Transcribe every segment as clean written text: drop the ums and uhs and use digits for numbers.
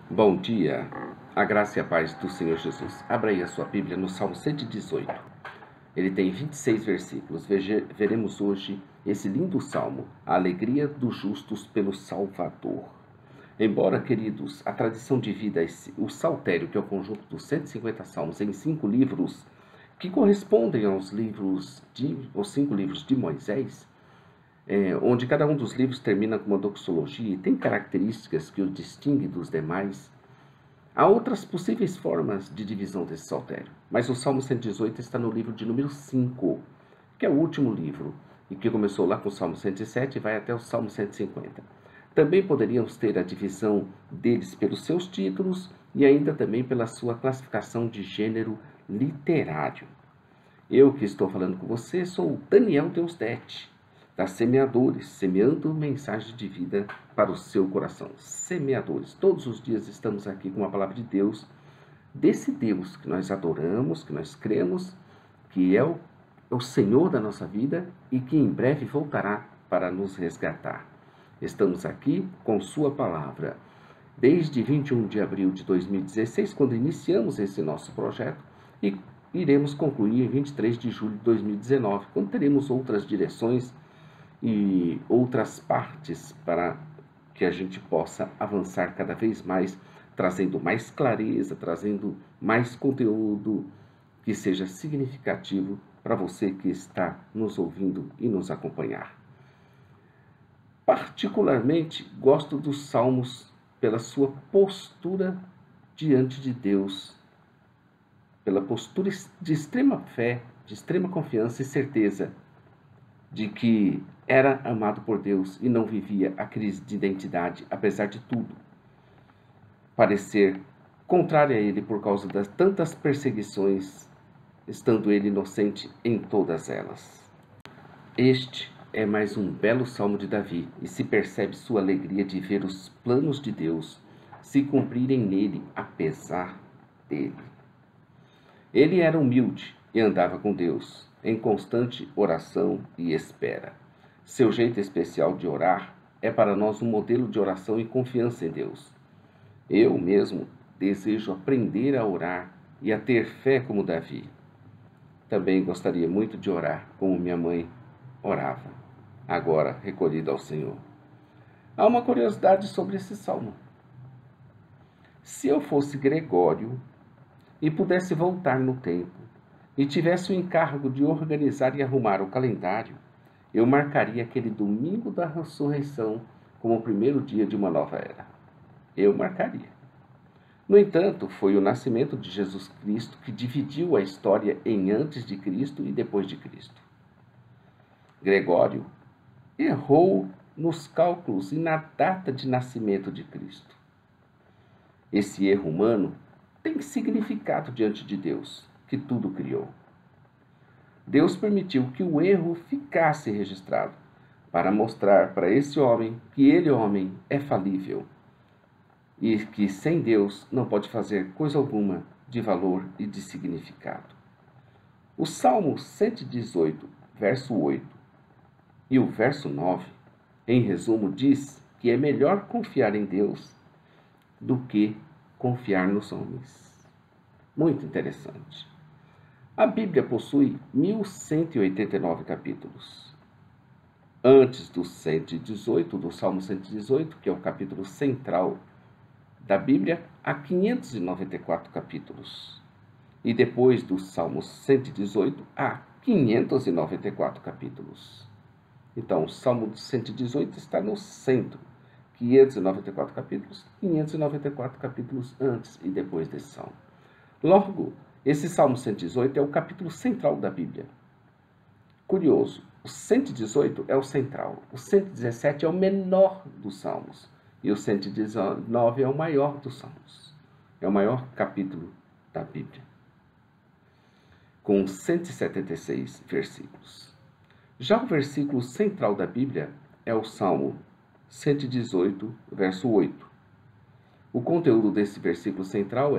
Bom dia, a graça e a paz do Senhor Jesus. Abra aí a sua Bíblia no Salmo 118. Ele tem 26 versículos. Veremos hoje esse lindo salmo, a alegria dos justos pelo Salvador. Embora, queridos, a tradição divida o saltério, que é o conjunto dos 150 salmos, em 5 livros, que correspondem aos 5 livros de Moisés, onde cada um dos livros termina com uma doxologia e tem características que o distinguem dos demais. Há outras possíveis formas de divisão desse saltério, mas o Salmo 118 está no livro de número 5, que é o último livro, e que começou lá com o Salmo 107 e vai até o Salmo 150. Também poderíamos ter a divisão deles pelos seus títulos e ainda também pela sua classificação de gênero literário. Eu que estou falando com você sou o Daniel Deusdete, da Semeadores, semeando mensagem de vida para o seu coração. Semeadores, todos os dias estamos aqui com a palavra de Deus, desse Deus que nós adoramos, que nós cremos, que é o Senhor da nossa vida e que em breve voltará para nos resgatar. Estamos aqui com sua palavra. Desde 21 de abril de 2016, quando iniciamos esse nosso projeto, e iremos concluir em 23 de julho de 2019, quando teremos outras direções e outras partes para que a gente possa avançar cada vez mais, trazendo mais clareza, trazendo mais conteúdo que seja significativo para você que está nos ouvindo e nos acompanhar. Particularmente, gosto dos Salmos pela sua postura diante de Deus, pela postura de extrema fé, de extrema confiança e certeza de que era amado por Deus e não vivia a crise de identidade, apesar de tudo parecer contrário a ele por causa das tantas perseguições, estando ele inocente em todas elas. Este é mais um belo salmo de Davi e se percebe sua alegria de ver os planos de Deus se cumprirem nele apesar dele. Ele era humilde e andava com Deus, em constante oração e espera. Seu jeito especial de orar é para nós um modelo de oração e confiança em Deus. Eu mesmo desejo aprender a orar e a ter fé como Davi. Também gostaria muito de orar como minha mãe orava, agora recolhida ao Senhor. Há uma curiosidade sobre esse salmo. Se eu fosse Gregório e pudesse voltar no tempo, e tivesse o encargo de organizar e arrumar o calendário, eu marcaria aquele domingo da ressurreição como o primeiro dia de uma nova era. Eu marcaria. No entanto, foi o nascimento de Jesus Cristo que dividiu a história em antes de Cristo e depois de Cristo. Gregório errou nos cálculos e na data de nascimento de Cristo. Esse erro humano tem significado diante de Deus, que tudo criou. Deus permitiu que o erro ficasse registrado para mostrar para esse homem que ele, homem, é falível e que sem Deus não pode fazer coisa alguma de valor e de significado. O Salmo 118, verso 8 e o verso 9, em resumo, diz que é melhor confiar em Deus do que confiar nos homens. Muito interessante. A Bíblia possui 1189 capítulos. Antes do 118, do Salmo 118, que é o capítulo central da Bíblia, há 594 capítulos. E depois do Salmo 118, há 594 capítulos. Então, o Salmo 118 está no centro. 594 capítulos, 594 capítulos antes e depois desse salmo. Logo, esse Salmo 118 é o capítulo central da Bíblia. Curioso, o 118 é o central, o 117 é o menor dos salmos e o 119 é o maior dos salmos. É o maior capítulo da Bíblia, com 176 versículos. Já o versículo central da Bíblia é o Salmo 118, verso 8. O conteúdo desse versículo central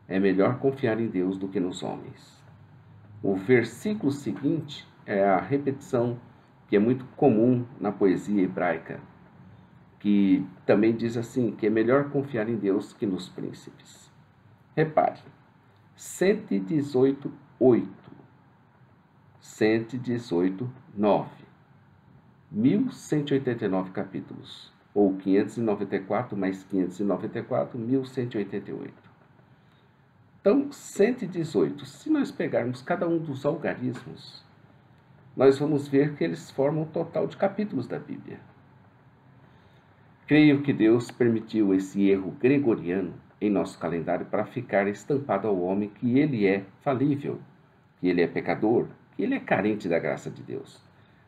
é melhor confiar em Deus do que nos homens. O versículo seguinte é a repetição que é muito comum na poesia hebraica, que também diz assim, que é melhor confiar em Deus que nos príncipes. Repare, 118, 8, 118, 9, 1189 capítulos, ou 594 mais 594, 1188. Então, 118, se nós pegarmos cada um dos algarismos, nós vamos ver que eles formam o total de capítulos da Bíblia. Creio que Deus permitiu esse erro gregoriano em nosso calendário para ficar estampado ao homem que ele é falível, que ele é pecador, que ele é carente da graça de Deus.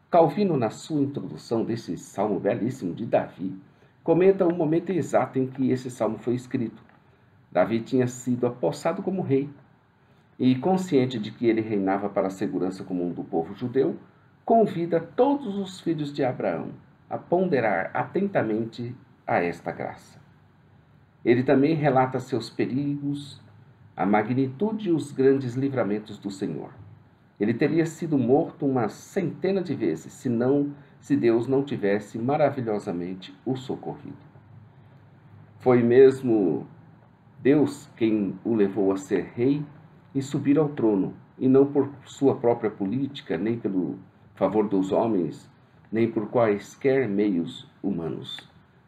Calvino, na sua introdução desse salmo belíssimo de Davi, comenta o momento exato em que esse salmo foi escrito. Davi tinha sido apossado como rei e, consciente de que ele reinava para a segurança comum do povo judeu, convida todos os filhos de Abraão a ponderar atentamente a esta graça. Ele também relata seus perigos, a magnitude e os grandes livramentos do Senhor. Ele teria sido morto umas centenas de vezes, se Deus não tivesse maravilhosamente o socorrido. Foi mesmo Deus quem o levou a ser rei e subir ao trono, e não por sua própria política, nem pelo favor dos homens, nem por quaisquer meios humanos.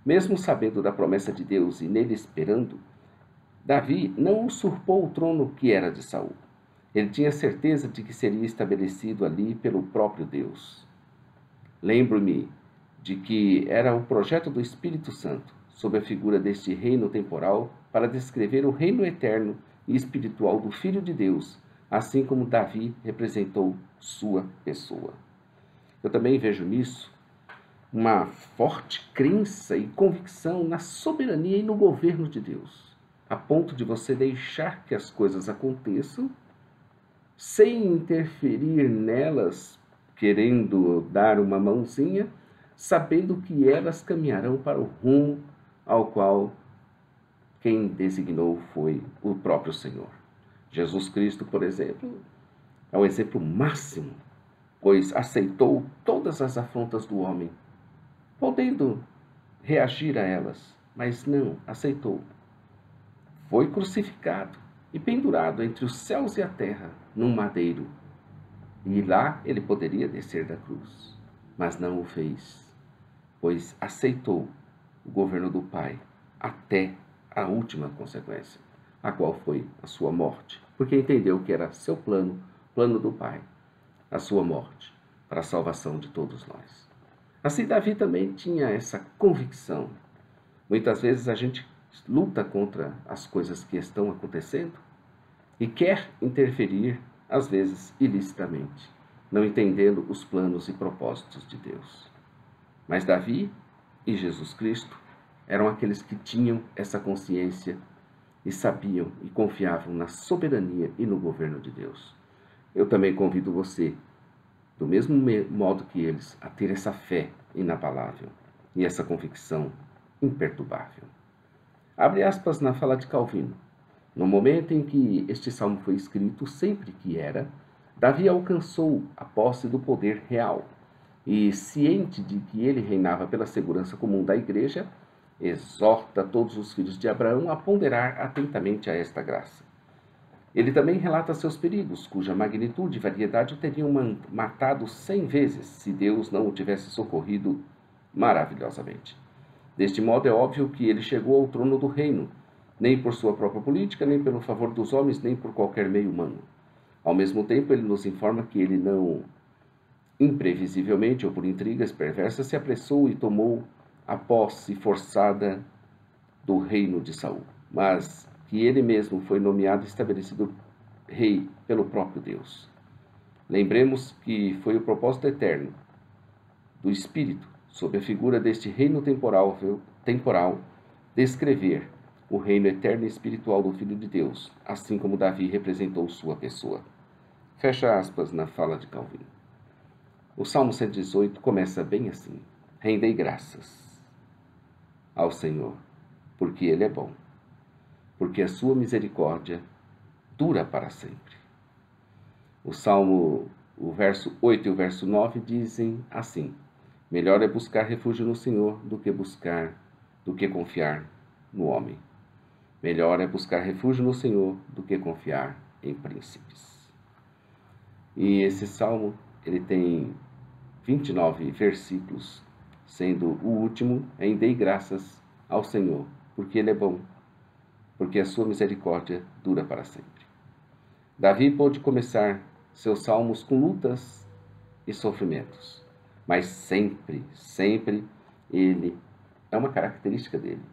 Mesmo sabendo da promessa de Deus e nele esperando, Davi não usurpou o trono que era de Saul. Ele tinha certeza de que seria estabelecido ali pelo próprio Deus. Lembro-me de que era o projeto do Espírito Santo, sob a figura deste reino temporal, para descrever o reino eterno e espiritual do Filho de Deus, assim como Davi representou sua pessoa. Eu também vejo nisso uma forte crença e convicção na soberania e no governo de Deus, a ponto de você deixar que as coisas aconteçam sem interferir nelas, querendo dar uma mãozinha, sabendo que elas caminharão para o rumo ao qual quem designou foi o próprio Senhor. Jesus Cristo, por exemplo, é um exemplo máximo, pois aceitou todas as afrontas do homem, podendo reagir a elas, mas não aceitou. Foi crucificado e pendurado entre os céus e a terra, num madeiro. E lá ele poderia descer da cruz, mas não o fez, pois aceitou o governo do Pai até a última consequência, a qual foi a sua morte, porque entendeu que era seu plano do Pai, a sua morte, para a salvação de todos nós. Assim, Davi também tinha essa convicção. Muitas vezes a gente luta contra as coisas que estão acontecendo e quer interferir, às vezes ilicitamente, não entendendo os planos e propósitos de Deus. Mas Davi e Jesus Cristo eram aqueles que tinham essa consciência e sabiam e confiavam na soberania e no governo de Deus. Eu também convido você, do mesmo modo que eles, a ter essa fé inabalável e essa convicção imperturbável. Abre aspas na fala de Calvino. No momento em que este salmo foi escrito, sempre que era, Davi alcançou a posse do poder real e, ciente de que ele reinava pela segurança comum da igreja, exorta todos os filhos de Abraão a ponderar atentamente a esta graça. Ele também relata seus perigos, cuja magnitude e variedade o teriam matado 100 vezes, se Deus não o tivesse socorrido maravilhosamente. Deste modo, é óbvio que ele chegou ao trono do reino, nem por sua própria política, nem pelo favor dos homens, nem por qualquer meio humano. Ao mesmo tempo, ele nos informa que ele não, imprevisivelmente ou por intrigas perversas, se apressou e tomou a posse forçada do reino de Saul, mas que ele mesmo foi nomeado e estabelecido rei pelo próprio Deus. Lembremos que foi o propósito eterno do Espírito, sob a figura deste reino temporal, descrever o reino eterno e espiritual do Filho de Deus, assim como Davi representou sua pessoa. Fecha aspas na fala de Calvino. O Salmo 118 começa bem assim: rendei graças ao Senhor, porque Ele é bom, porque a sua misericórdia dura para sempre. O verso 8 e o verso 9 dizem assim: Melhor é buscar refúgio no Senhor do que confiar no homem. Melhor é buscar refúgio no Senhor do que confiar em príncipes. E esse salmo, ele tem 29 versículos, sendo o último em Dei graças ao Senhor, porque Ele é bom, porque a sua misericórdia dura para sempre. Davi pôde começar seus salmos com lutas e sofrimentos, mas sempre, sempre ele, é uma característica dele,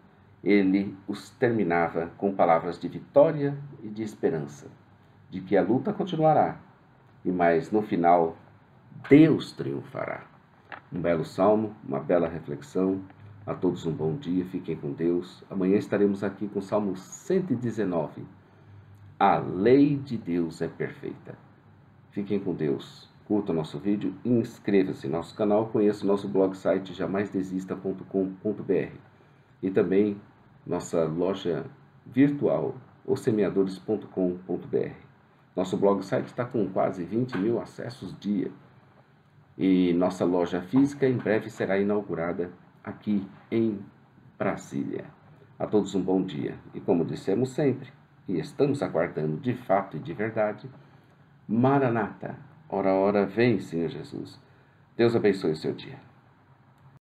ele os terminava com palavras de vitória e de esperança, de que a luta continuará, mas no final Deus triunfará. Um belo salmo, uma bela reflexão. A todos um bom dia, fiquem com Deus. Amanhã estaremos aqui com o Salmo 119. A lei de Deus é perfeita. Fiquem com Deus. Curta o nosso vídeo e inscreva-se no nosso canal. Conheça o nosso blog site jamaisdesista.com.br e também nossa loja virtual ossemeadores.com.br. Nosso blog site está com quase 20 mil acessos dia. E nossa loja física em breve será inaugurada aqui em Brasília. A todos um bom dia. E como dissemos sempre, e estamos aguardando de fato e de verdade, Maranata, ora, ora, vem, Senhor Jesus. Deus abençoe o seu dia.